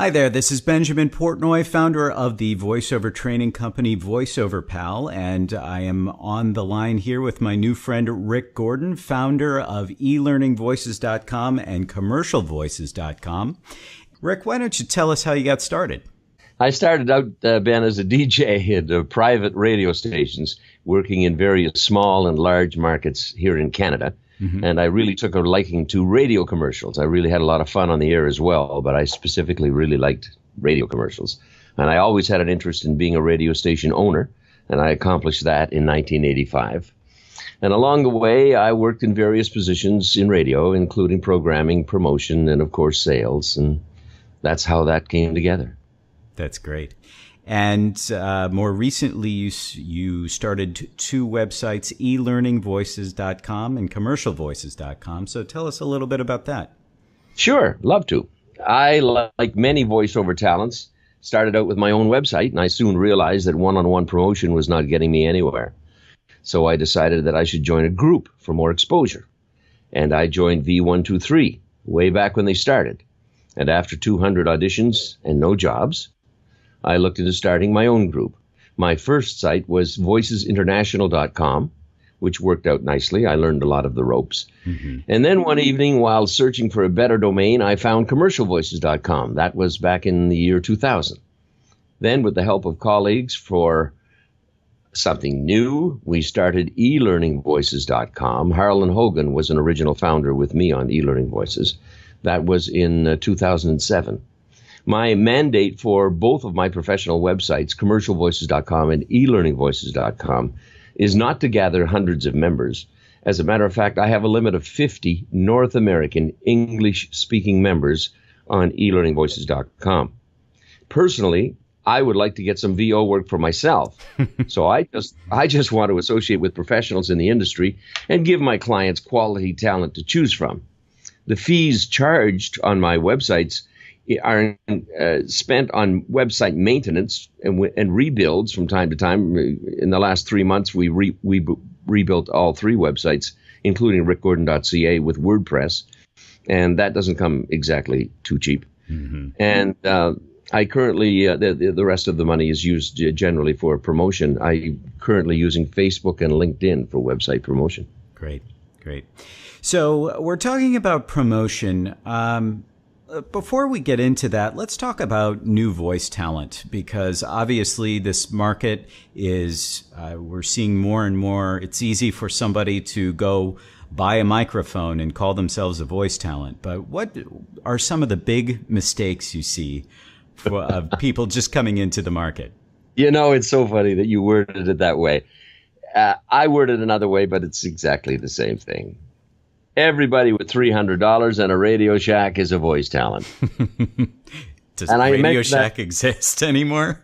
Hi there, this is Benjamin Portnoy, founder of the voiceover training company VoiceoverPal, and I am on the line here with my new friend Rick Gordon, founder of eLearningVoices.com and CommercialVoices.com. Rick, why don't you tell us how you got started? I started out, Ben, as a DJ at private radio stations, working in various small and large markets here in Canada. And I really took a liking to radio commercials. I really had a lot of fun on the air as well, but I specifically really liked radio commercials. And I always had an interest in being a radio station owner, and I accomplished that in 1985. And along the way, I worked in various positions in radio, including programming, promotion, and of course, sales. And that's how that came together. That's great. And more recently, you started two websites, eLearningVoices.com and CommercialVoices.com. So tell us a little bit about that. Sure, love to. I, like many voiceover talents, started out with my own website, and I soon realized that one-on-one promotion was not getting me anywhere. So I decided that I should join a group for more exposure. And I joined V123 way back when they started. And after 200 auditions and no jobs, I looked into starting my own group. My first site was voicesinternational.com, which worked out nicely. I learned a lot of the ropes. And then one evening, while searching for a better domain, I found commercialvoices.com. That was back in the year 2000. Then, with the help of colleagues for something new, we started eLearningVoices.com. Harlan Hogan was an original founder with me on eLearning Voices. That was in 2007. My mandate for both of my professional websites, commercialvoices.com and eLearningVoices.com, is not to gather hundreds of members. As a matter of fact, I have a limit of 50 North American English-speaking members on eLearningVoices.com. Personally, I would like to get some VO work for myself. So I just want to associate with professionals in the industry and give my clients quality talent to choose from. The fees charged on my websites are spent on website maintenance and rebuilds from time to time. In the last 3 months, we rebuilt all three websites, including rickgordon.ca with WordPress, and that doesn't come exactly too cheap. And I currently, the rest of the money is used generally for promotion. I'm currently using Facebook and LinkedIn for website promotion. Great. So we're talking about promotion. Before we get into that, let's talk about new voice talent, because obviously this market is, we're seeing more and more, it's easy for somebody to go buy a microphone and call themselves a voice talent. But what are some of the big mistakes you see of people just coming into the market? You know, it's so funny that you worded it that way. I worded it another way, but it's exactly the same thing. Everybody with $300 and a Radio Shack is a voice talent. Does Radio Shack exist anymore?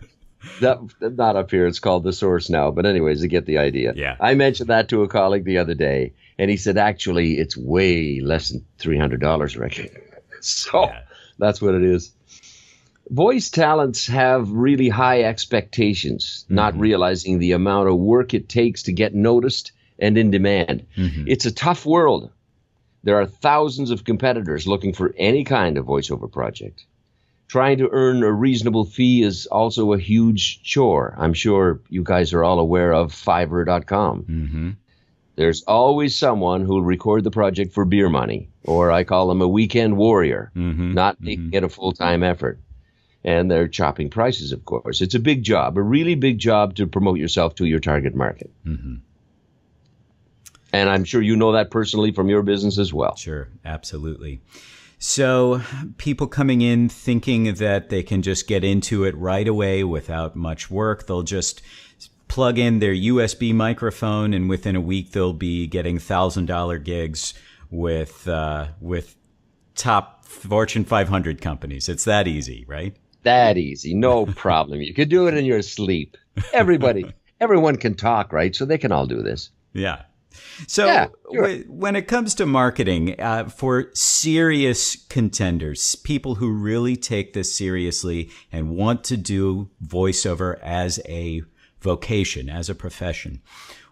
Not up here. It's called The Source now. But anyways, you get the idea. Yeah. I mentioned that to a colleague the other day, and he said, actually, it's way less than $300, Rick. So That's what it is. Voice talents have really high expectations, not realizing the amount of work it takes to get noticed and in demand. It's a tough world. There are thousands of competitors looking for any kind of voiceover project. Trying to earn a reasonable fee is also a huge chore. I'm sure you guys are all aware of Fiverr.com. There's always someone who'll record the project for beer money, or I call them a weekend warrior, not making it a full-time effort. And they're chopping prices, of course. It's a big job, a really big job to promote yourself to your target market. And I'm sure you know that personally from your business as well. Sure, absolutely. So people coming in thinking that they can just get into it right away without much work, they'll just plug in their USB microphone, and within a week they'll be getting $1,000 gigs with top Fortune 500 companies. It's that easy, right? That easy, no problem. You could do it in your sleep. Everyone can talk, right? So they can all do this. Yeah. So when it comes to marketing, for serious contenders, people who really take this seriously and want to do voiceover as a vocation, as a profession,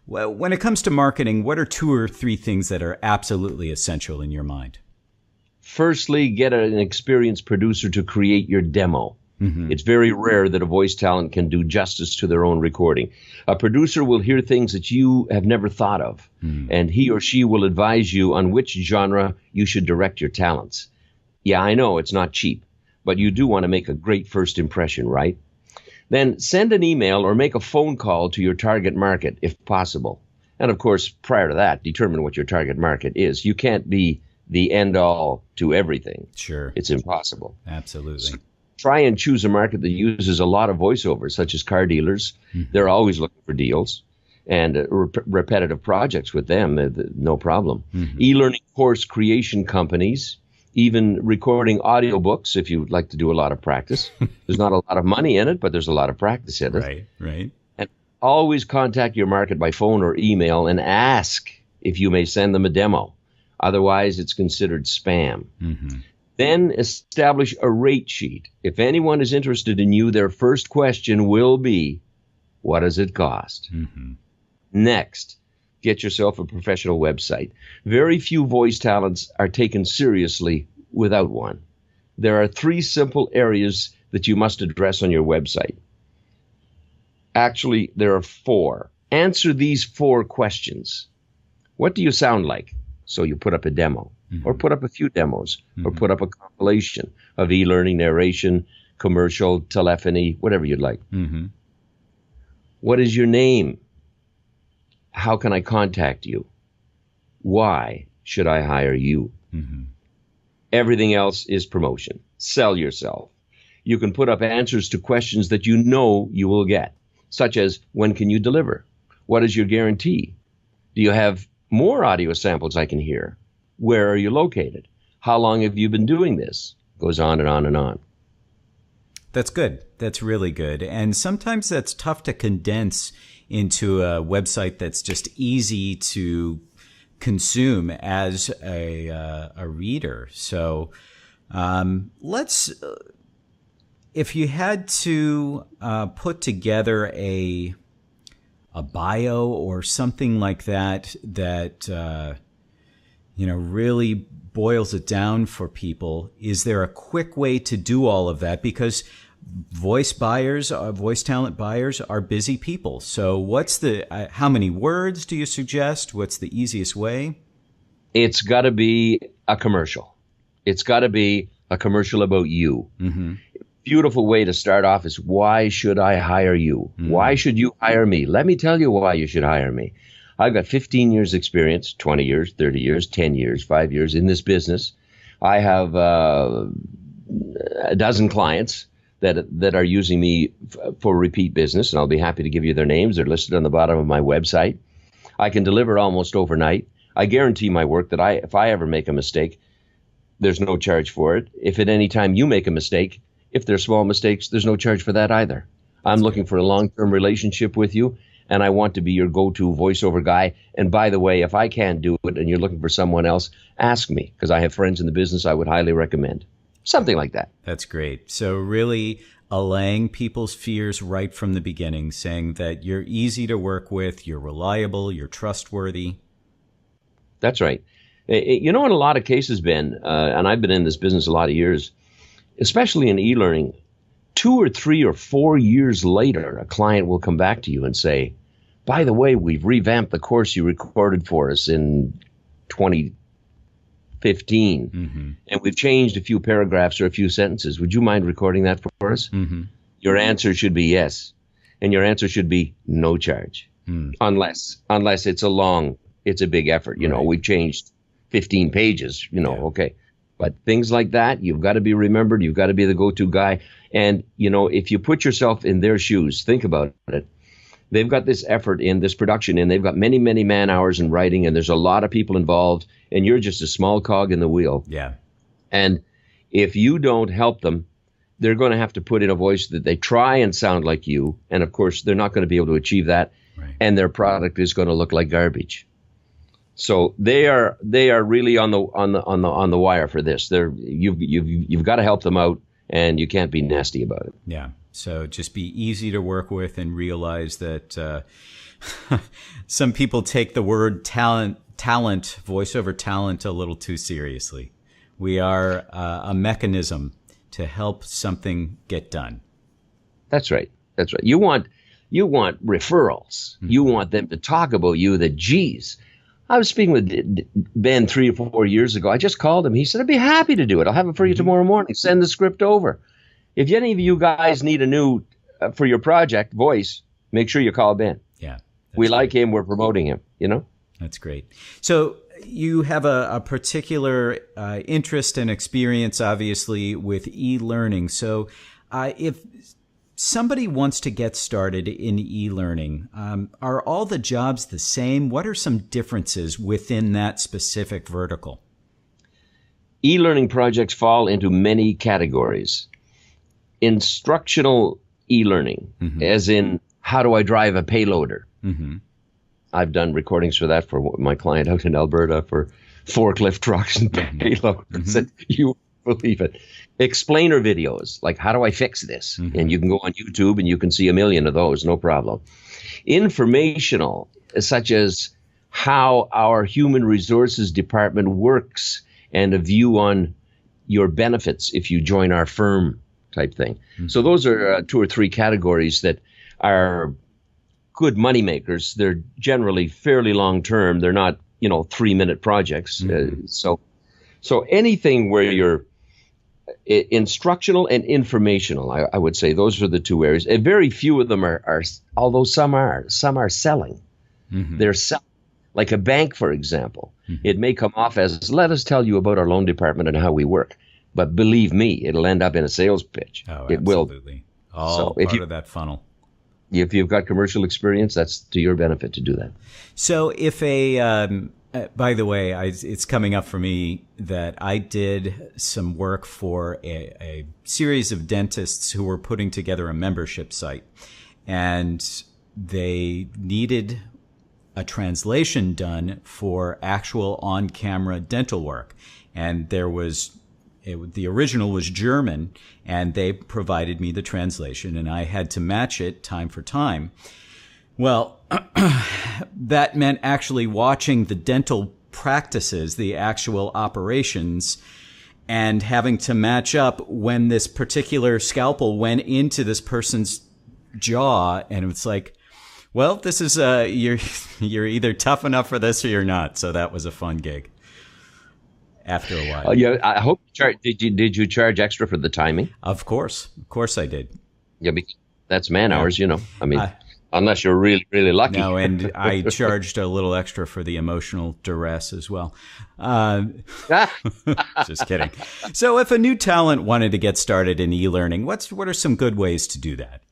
well, when it comes to marketing, what are 2 or 3 things that are absolutely essential in your mind? Firstly, get an experienced producer to create your demo. It's very rare that a voice talent can do justice to their own recording. A producer will hear things that you have never thought of, and he or she will advise you on which genre you should direct your talents. Yeah, I know it's not cheap, but you do want to make a great first impression, right? Then send an email or make a phone call to your target market if possible. And of course, prior to that, determine what your target market is. You can't be the end all to everything. Sure. It's impossible. Absolutely. So try and choose a market that uses a lot of voiceovers, such as car dealers. They're always looking for deals, and repetitive projects with them, no problem. E-learning course creation companies, even recording audiobooks if you'd like to do a lot of practice. There's not a lot of money in it, but there's a lot of practice in it. Right. And always contact your market by phone or email and ask if you may send them a demo. Otherwise, it's considered spam. Then establish a rate sheet. If anyone is interested in you, their first question will be, what does it cost? Next, get yourself a professional website. Very few voice talents are taken seriously without one. There are 3 simple areas that you must address on your website. Actually, there are 4. Answer these 4 questions. What do you sound like? So you put up a demo, or put up a few demos, or put up a compilation of e-learning, narration, commercial, telephony, whatever you'd like. What is your name? How can I contact you? Why should I hire you? Everything else is promotion. Sell yourself. You can put up answers to questions that you know you will get, such as, when can you deliver? What is your guarantee? Do you have more audio samples I can hear? Where are you located? How long have you been doing this? Goes on and on and on. That's good. That's really good. And sometimes that's tough to condense into a website that's just easy to consume as a reader. So if you had to put together a bio or something like that really boils it down for people, is there a quick way to do all of that? Because voice talent buyers are busy people. So what's how many words do you suggest? What's the easiest way? It's got to be a commercial. It's got to be a commercial about you. Beautiful way to start off is, why should I hire you? Why should you hire me? Let me tell you why you should hire me. I've got 15 years experience, 20 years, 30 years, 10 years, 5 years in this business. I have a dozen clients that are using me for repeat business, and I'll be happy to give you their names. They're listed on the bottom of my website. I can deliver almost overnight. I guarantee my work that if I ever make a mistake, there's no charge for it. If at any time you make a mistake, if they're small mistakes, there's no charge for that either. I'm looking for a long-term relationship with you, and I want to be your go-to voiceover guy. And by the way, if I can't do it and you're looking for someone else, ask me, because I have friends in the business I would highly recommend. Something like that. That's great. So really allaying people's fears right from the beginning, saying that you're easy to work with, you're reliable, you're trustworthy. That's right. In a lot of cases, Ben, and I've been in this business a lot of years, especially in e-learning, 2 or 3 or 4 years later, a client will come back to you and say, by the way, we've revamped the course you recorded for us in 2015, and we've changed a few paragraphs or a few sentences. Would you mind recording that for us? Your answer should be yes, and your answer should be no charge, unless it's a big effort. We've changed 15 pages, okay. But things like that, you've got to be remembered. You've got to be the go-to guy. And, if you put yourself in their shoes, think about it. They've got this effort in, this production in. They've got many, many man hours in writing, and there's a lot of people involved, and you're just a small cog in the wheel. Yeah. And if you don't help them, they're going to have to put in a voice that they try and sound like you. And, of course, they're not going to be able to achieve that. Right. And their product is going to look like garbage. So they are really on the wire for this. You've got to help them out, and you can't be nasty about it. Yeah. So just be easy to work with, and realize that some people take the word talent, voiceover talent, a little too seriously, We are a mechanism to help something get done. That's right. That's right. You want referrals. Mm-hmm. You want them to talk about you. That, geez, I was speaking with Ben 3 or 4 years ago. I just called him. He said, I'd be happy to do it. I'll have it for you tomorrow morning. Send the script over. If any of you guys need a new, for your project, voice, make sure you call Ben. Yeah. We like him. We're promoting him, you know? That's great. So you have a particular interest and experience, obviously, with e-learning. So if somebody wants to get started in e-learning, are all the jobs the same? What are some differences within that specific vertical? E-learning projects fall into many categories. Instructional e-learning, mm-hmm. as in, how do I drive a payloader? Mm-hmm. I've done recordings for that for my client out in Alberta for forklift trucks and payloaders. Mm-hmm. And you won't believe it. Explainer videos, like how do I fix this? Mm-hmm. And you can go on YouTube and you can see a million of those, no problem. Informational, such as how our human resources department works and a view on your benefits if you join our firm type thing. Mm-hmm. So those are 2 or 3 categories that are good money makers. They're generally fairly long term. They're not, 3-minute projects. Mm-hmm. So anything where you're instructional and informational, I would say those are the 2 areas. And very few of them are although some are selling. Mm-hmm. They're selling, like a bank, for example. Mm-hmm. It may come off as, let us tell you about our loan department and how we work. But believe me, it'll end up in a sales pitch. Oh, it absolutely. Will. All part of that funnel. If you've got commercial experience, that's to your benefit to do that. So if by the way, it's coming up for me that I did some work for a series of dentists who were putting together a membership site, and they needed a translation done for actual on-camera dental work. And the original was German, and they provided me the translation, and I had to match it time for time. Well, that meant actually watching the dental practices, the actual operations, and having to match up when this particular scalpel went into this person's jaw. And it's like, well, this is you're either tough enough for this or you're not. So that was a fun gig. After a while. Yeah, I hope did you charge extra for the timing? Of course I did. Yeah, because that's man hours, I mean, unless you're really, really lucky. No, and I charged a little extra for the emotional duress as well. Just kidding. So, if a new talent wanted to get started in e-learning, what are some good ways to do that?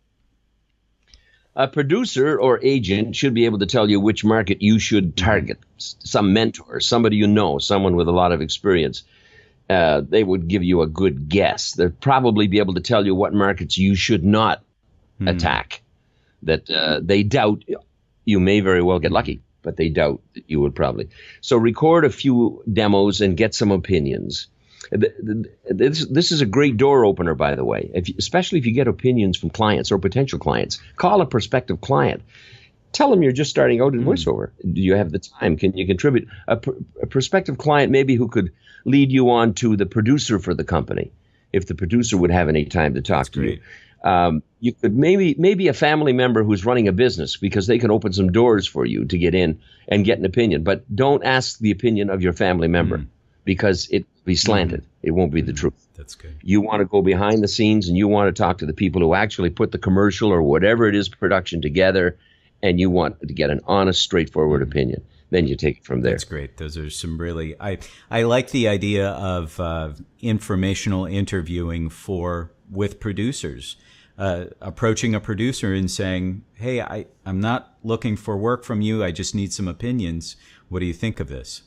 A producer or agent should be able to tell you which market you should target. Some mentor, somebody someone with a lot of experience. They would give you a good guess. They'd probably be able to tell you what markets you should not attack. That they doubt. You may very well get lucky, but they doubt that you would probably. So record a few demos and get some opinions. This is a great door opener, by the way, especially if you get opinions from clients or potential clients. Call a prospective client. Tell them you're just starting out in VoiceOver. Do you have the time? Can you contribute? A prospective client maybe who could lead you on to the producer for the company, if the producer would have any time to talk to you. You could maybe a family member who's running a business, because they can open some doors for you to get in and get an opinion. But don't ask the opinion of your family member. Because it will be slanted. It won't be the truth. That's good. You want to go behind the scenes and you want to talk to the people who actually put the commercial or whatever it is production together, and you want to get an honest, straightforward opinion. Then you take it from there. That's great. Those are some really I like the idea of informational interviewing with producers. Approaching a producer and saying, hey, I'm not looking for work from you. I just need some opinions. What do you think of this?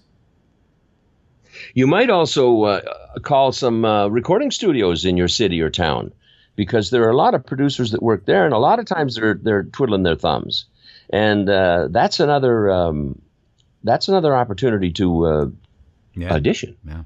You might also call some recording studios in your city or town, because there are a lot of producers that work there, and a lot of times they're twiddling their thumbs, and that's another opportunity to audition. Yeah.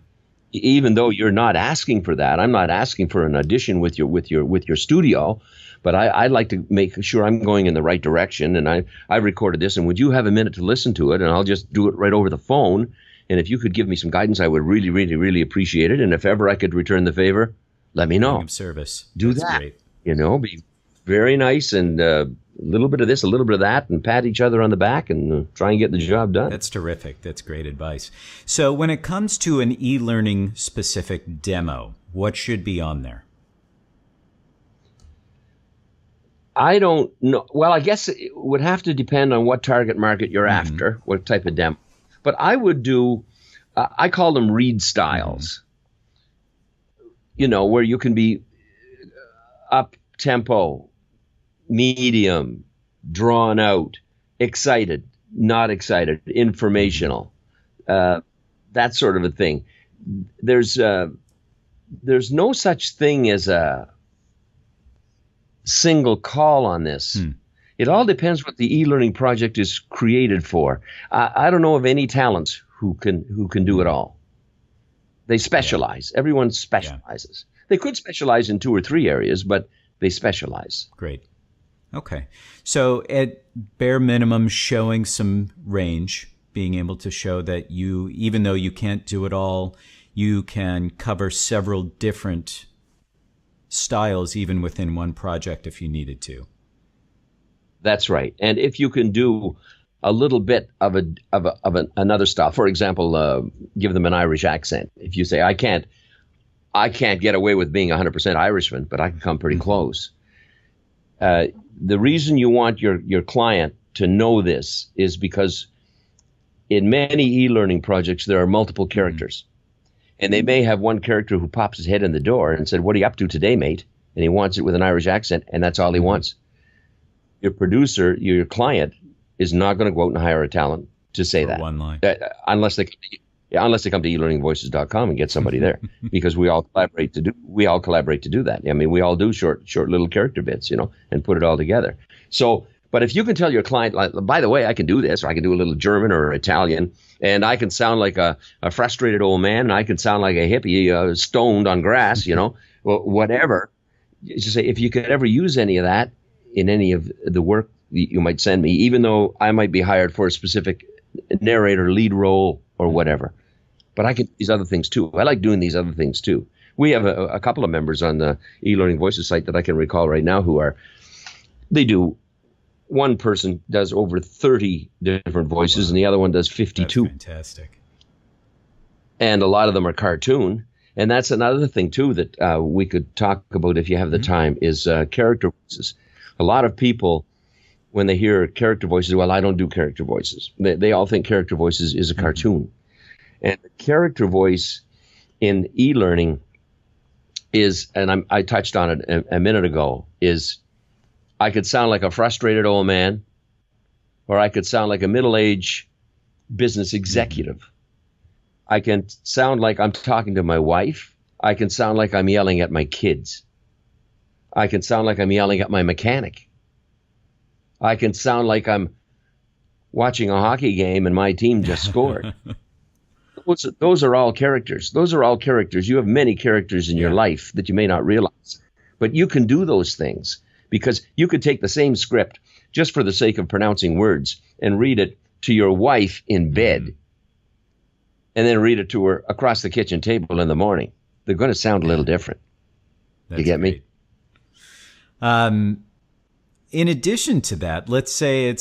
Even though you're not asking for that, I'm not asking for an audition with your studio, but I like to make sure I'm going in the right direction. And I recorded this, and would you have a minute to listen to it? And I'll just do it right over the phone. And if you could give me some guidance, I would really, really, really appreciate it. And if ever I could return the favor, let me know. Of service. Do That's that. Great. Be very nice and a little bit of this, a little bit of that, and pat each other on the back and try and get the job done. That's terrific. That's great advice. So when it comes to an e-learning specific demo, what should be on there? I don't know. Well, I guess it would have to depend on what target market you're after, what type of demo. But I would do, I call them read styles, where you can be up tempo, medium, drawn out, excited, not excited, informational, that sort of a thing. There's no such thing as a single call on this. It all depends what the e-learning project is created for. I don't know of any talents who can do it all. They specialize. Yeah. Everyone specializes. Yeah. They could specialize in 2 or 3 areas, but they specialize. Great. Okay. So at bare minimum, showing some range, being able to show that you, even though you can't do it all, you can cover several different styles even within one project if you needed to. That's right. And if you can do a little bit of another style, for example, give them an Irish accent. If you say, I can't get away with being 100% Irishman, but I can come pretty close. The reason you want your client to know this is because in many e-learning projects, there are multiple characters. And they may have one character who pops his head in the door and said, what are you up to today, mate? And he wants it with an Irish accent, and that's all he wants. Your producer, your client, is not going to go out and hire a talent to say that. One line. Unless they come to elearningvoices.com and get somebody there, because we all collaborate to do that. I mean, we all do short little character bits, and put it all together. So, but if you can tell your client, like, by the way, I can do this, or I can do a little German or Italian, and I can sound like a frustrated old man, and I can sound like a hippie stoned on grass, well, whatever. Just say, if you could ever use any of that in any of the work you might send me, even though I might be hired for a specific narrator lead role or whatever. But I can do these other things too. I like doing these other things too. We have a couple of members on the eLearning Voices site that I can recall right now one person does over 30 different voices, and the other one does 52. That's fantastic. And a lot of them are cartoon. And that's another thing too that we could talk about if you have the time is character voices. A lot of people, when they hear character voices, well, I don't do character voices. They all think character voices is a cartoon. And the character voice in e-learning is, and I touched on it a minute ago, is I could sound like a frustrated old man, or I could sound like a middle-aged business executive. I can sound like I'm talking to my wife. I can sound like I'm yelling at my kids. I can sound like I'm yelling at my mechanic. I can sound like I'm watching a hockey game and my team just scored. Those are all characters. Those are all characters. You have many characters in your life that you may not realize. But you can do those things because you could take the same script just for the sake of pronouncing words and read it to your wife in bed and then read it to her across the kitchen table in the morning. They're going to sound a little different. You get me? In addition to that, let's say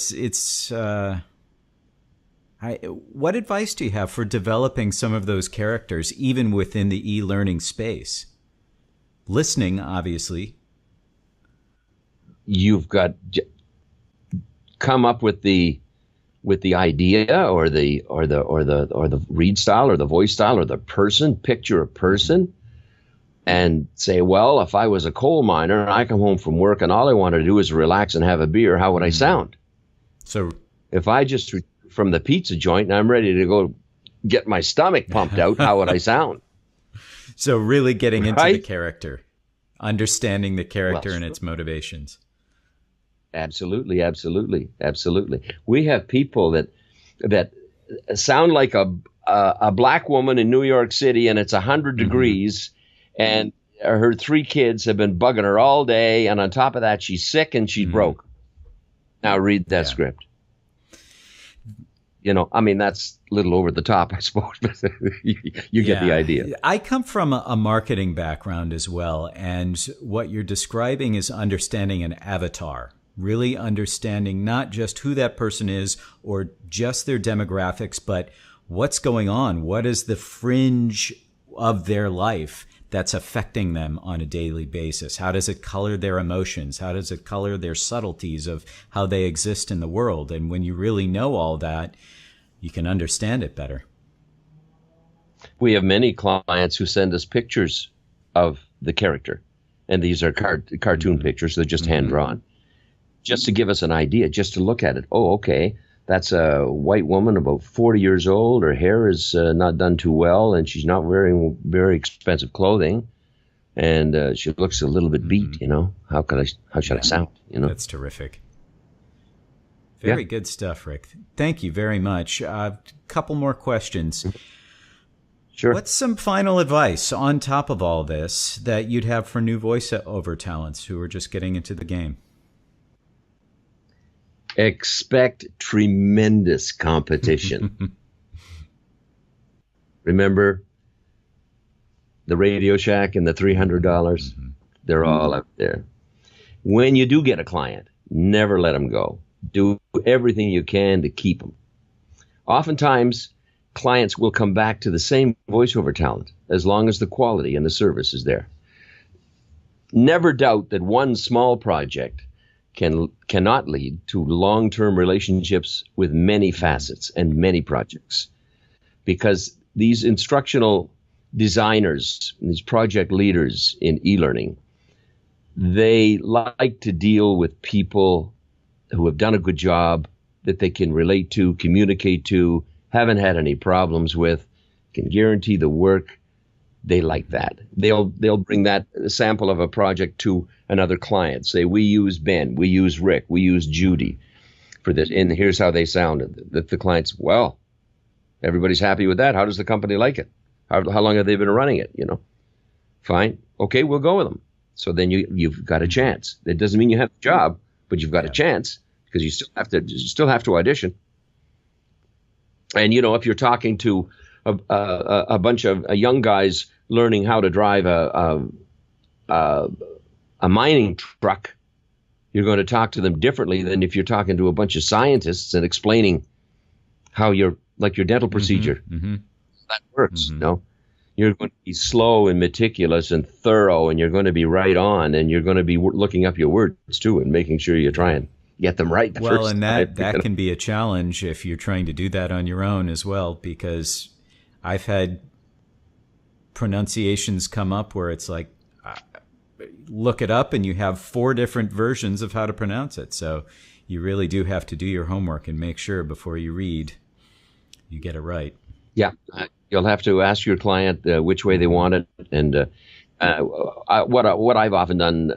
what advice do you have for developing some of those characters even within the e-learning space? Listening, obviously. You've got come up with the idea or the read style or the voice style or the person. Picture a person and say, well, if I was a coal miner and I come home from work and all I want to do is relax and have a beer, how would I sound? So if I just from the pizza joint and I'm ready to go get my stomach pumped out, how would I sound? So really getting into the character, understanding the character and its motivations. Absolutely, absolutely, absolutely. We have people that sound like a black woman in New York City, and it's 100 degrees, and her 3 kids have been bugging her all day, and on top of that, she's sick and she's broke. Now read that script. I mean, that's a little over the top, I suppose, but you get the idea. I come from a marketing background as well, and what you're describing is understanding an avatar, really understanding not just who that person is or just their demographics, but what's going on, what is the fringe of their life that's affecting them on a daily basis. How does it color their emotions? How does it color their subtleties of how they exist in the world? And when you really know all that, you can understand it better. We have many clients who send us pictures of the character. And these are cartoon pictures. They're just hand-drawn. Just to give us an idea, just to look at it. Oh, okay. That's a white woman about 40 years old. Her hair is not done too well, and she's not wearing very expensive clothing. And she looks a little bit beat, How should I sound, That's terrific. Very good stuff, Rick. Thank you very much. A couple more questions. Sure. What's some final advice on top of all this that you'd have for new voiceover talents who are just getting into the game? Expect tremendous competition. Remember the Radio Shack and the $300? They're all up there. When you do get a client, never let them go. Do everything you can to keep them. Oftentimes, clients will come back to the same voiceover talent as long as the quality and the service is there. Never doubt that one small project cannot lead to long-term relationships with many facets and many projects, because these instructional designers, these project leaders in e-learning, they like to deal with people who have done a good job that they can relate to, communicate to, haven't had any problems with, can guarantee the work. They like that. They'll bring that sample of a project to another client. Say, we use Ben, we use Rick, we use Judy for this, and here's how they sounded. The client's, well, everybody's happy with that. How does the company like it? How long have they been running it? Fine. Okay, we'll go with them. So then you've got a chance. That doesn't mean you have the job, but you've got a chance, because you still have to audition. And if you're talking to a bunch of young guys learning how to drive a mining truck, you're going to talk to them differently than if you're talking to a bunch of scientists and explaining how your dental procedure that works. You're going to be slow and meticulous and thorough, and you're going to be right on, and you're going to be looking up your words too and making sure you try and get them right the first time. And that can be a challenge if you're trying to do that on your own as well, because I've had pronunciations come up where it's like, look it up and you have 4 different versions of how to pronounce it. So you really do have to do your homework and make sure before you read you get it right. Yeah, you'll have to ask your client which way they want it. And what I've often done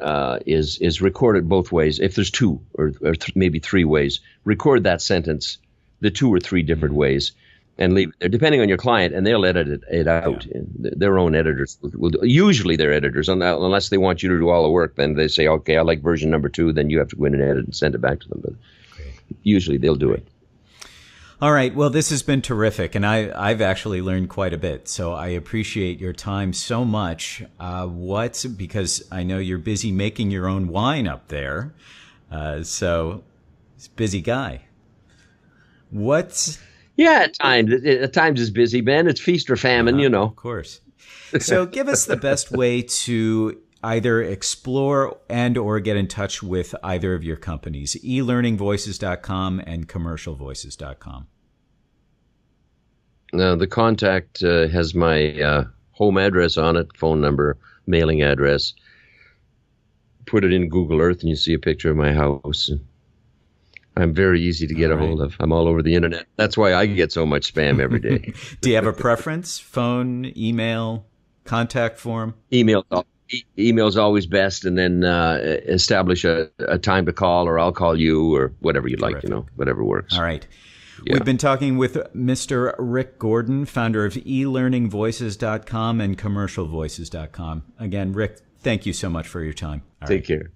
is record it both ways. If there's 2 or maybe 3 ways, record that sentence the 2 or 3 different ways and leave it there, depending on your client, and they'll edit it out. Yeah. Their own editors will do. Usually they're editors, unless they want you to do all the work. Then they say, okay, I like version number 2. Then you have to go in and edit and send it back to them. But usually they'll do it. All right. Well, this has been terrific, and I've actually learned quite a bit. So I appreciate your time so much. Because I know you're busy making your own wine up there. So it's a busy guy. Yeah, at times it's busy, Ben. It's feast or famine, Of course. So give us the best way to either explore and or get in touch with either of your companies, eLearningVoices.com and CommercialVoices.com. The contact has my home address on it, phone number, mailing address. Put it in Google Earth and you see a picture of my house. I'm very easy to get a hold of. I'm all over the internet. That's why I get so much spam every day. Do you have a preference? Phone, email, contact form? Email's always best, and then establish a time to call, or I'll call you, or whatever you'd like, whatever works. All right. Yeah. We've been talking with Mr. Rick Gordon, founder of eLearningVoices.com and CommercialVoices.com. Again, Rick, thank you so much for your time. Take care.